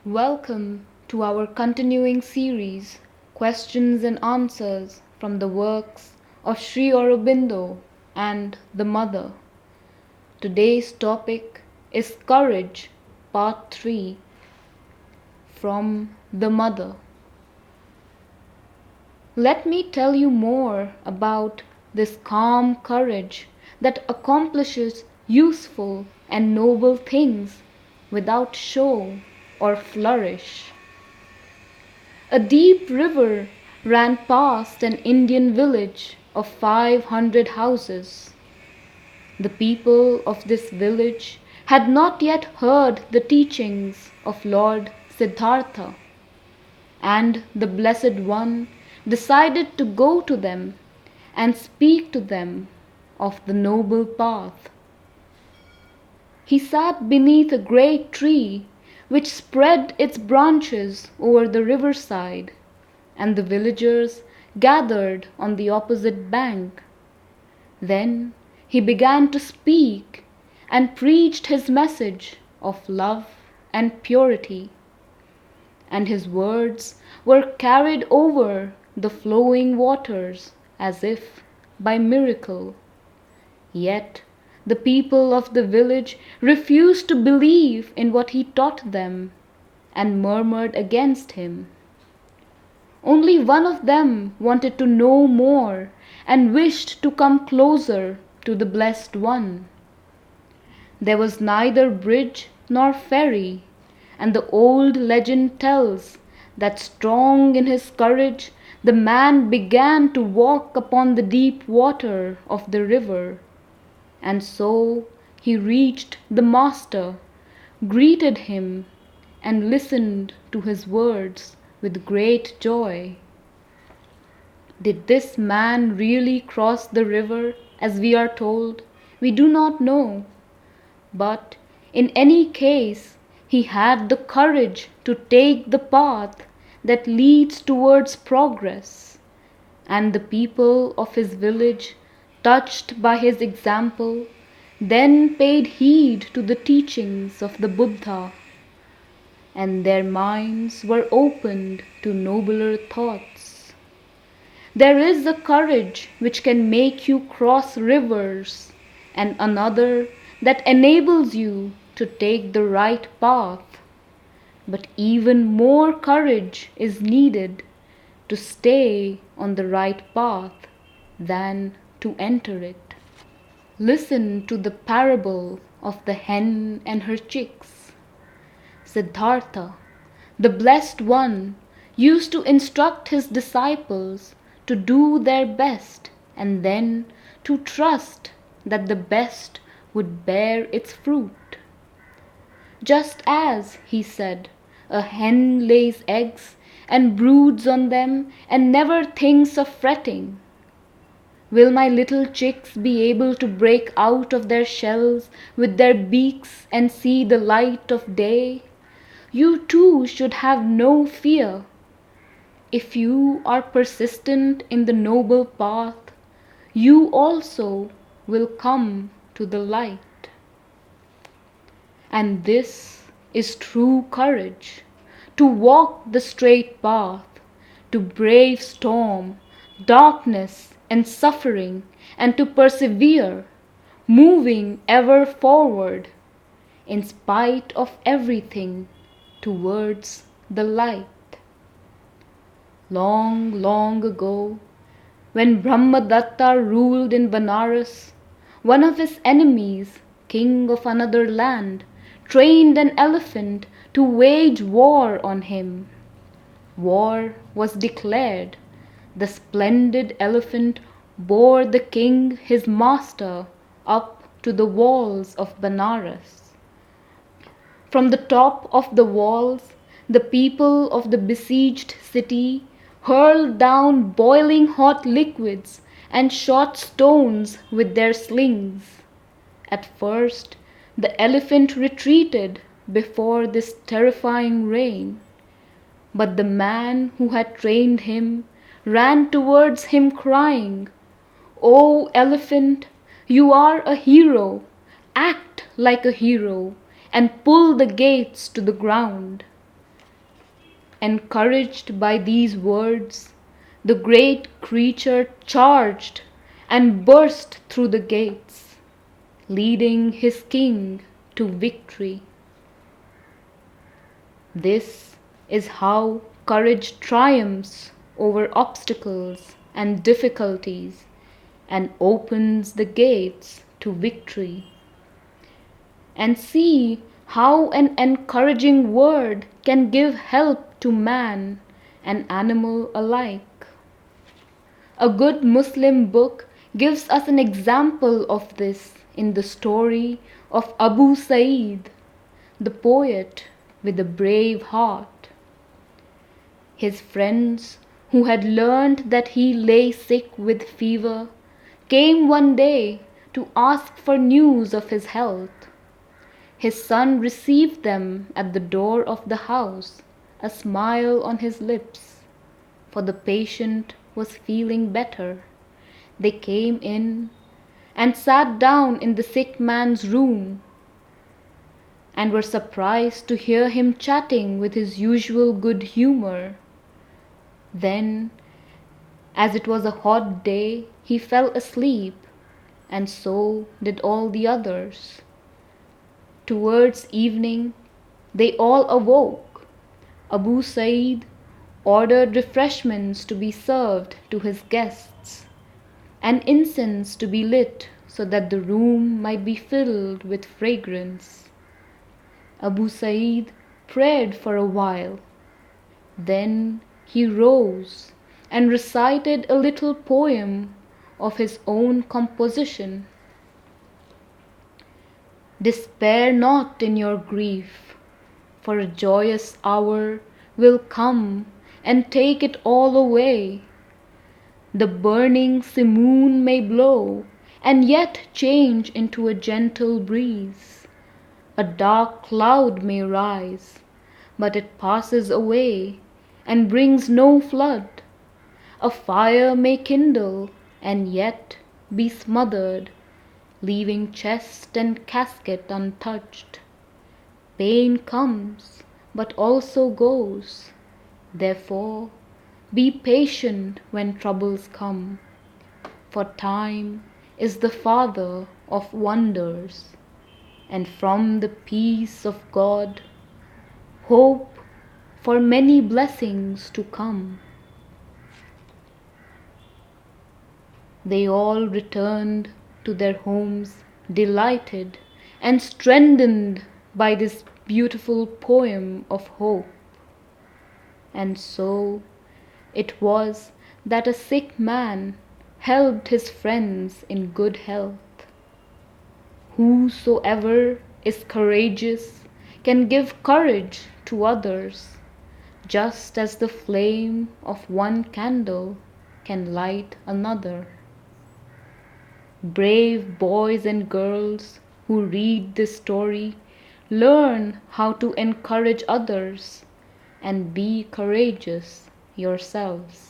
Welcome to our continuing series, Questions and Answers from the works of Sri Aurobindo and the Mother. Today's topic is Courage, Part 3, from the Mother. Let me tell you more about this calm courage that accomplishes useful and noble things without show or flourish. A deep river ran past an Indian village of 500 houses. The people of this village had not yet heard the teachings of Lord Siddhartha, and the Blessed One decided to go to them and speak to them of the noble path. He sat beneath a great tree which spread its branches over the riverside, and the villagers gathered on the opposite bank. Then he began to speak and preached his message of love and purity, and his words were carried over the flowing waters as if by miracle. Yet the people of the village refused to believe in what he taught them and murmured against him. Only one of them wanted to know more and wished to come closer to the Blessed One. There was neither bridge nor ferry, and the old legend tells that strong in his courage the man began to walk upon the deep water of the river. And so he reached the Master, greeted him, and listened to his words with great joy. Did this man really cross the river as we are told? We do not know. But in any case, he had the courage to take the path that leads towards progress, and the people of his village, touched by his example, then paid heed to the teachings of the Buddha, and their minds were opened to nobler thoughts. There is a courage which can make you cross rivers, and another that enables you to take the right path. But even more courage is needed to stay on the right path than to enter it. Listen to the parable of the hen and her chicks. Siddhartha, the Blessed One, used to instruct his disciples to do their best and then to trust that the best would bear its fruit. Just as, he said, a hen lays eggs and broods on them and never thinks of fretting, will my little chicks be able to break out of their shells with their beaks and see the light of day? You too should have no fear. If you are persistent in the noble path, you also will come to the light. And this is true courage, to walk the straight path, to brave storm, darkness, and suffering, and to persevere, moving ever forward, in spite of everything, towards the light. Long, long ago, when Brahmadatta ruled in Benares, one of his enemies, king of another land, trained an elephant to wage war on him. War was declared. The splendid elephant bore the king, his master, up to the walls of Benares. From the top of the walls, the people of the besieged city hurled down boiling hot liquids and shot stones with their slings. At first, the elephant retreated before this terrifying rain, but the man who had trained him ran towards him crying, "O elephant, you are a hero. Act like a hero and pull the gates to the ground." Encouraged by these words, the great creature charged and burst through the gates, leading his king to victory. This is how courage triumphs over obstacles and difficulties and opens the gates to victory. And see how an encouraging word can give help to man and animal alike. A good Muslim book gives us an example of this in the story of Abu Sa'id, the poet with a brave heart. His friends, who had learned that he lay sick with fever, came one day to ask for news of his health. His son received them at the door of the house, a smile on his lips, for the patient was feeling better. They came in and sat down in the sick man's room and were surprised to hear him chatting with his usual good humor. Then, as it was a hot day, he fell asleep, and so did all the others. Towards evening, they all awoke. Abu Sa'id ordered refreshments to be served to his guests, and incense to be lit so that the room might be filled with fragrance. Abu Sa'id prayed for a while. Then he rose and recited a little poem of his own composition. Despair not in your grief, for a joyous hour will come and take it all away. The burning simoon may blow and yet change into a gentle breeze. A dark cloud may rise, but it passes away and brings no flood. A fire may kindle and yet be smothered, leaving chest and casket untouched. Pain comes, but also goes. Therefore, be patient when troubles come, for time is the father of wonders, and from the peace of God, hope for many blessings to come. They all returned to their homes delighted and strengthened by this beautiful poem of hope. And so it was that a sick man helped his friends in good health. Whosoever is courageous can give courage to others, just as the flame of one candle can light another. Brave boys and girls who read this story learn how to encourage others and be courageous yourselves.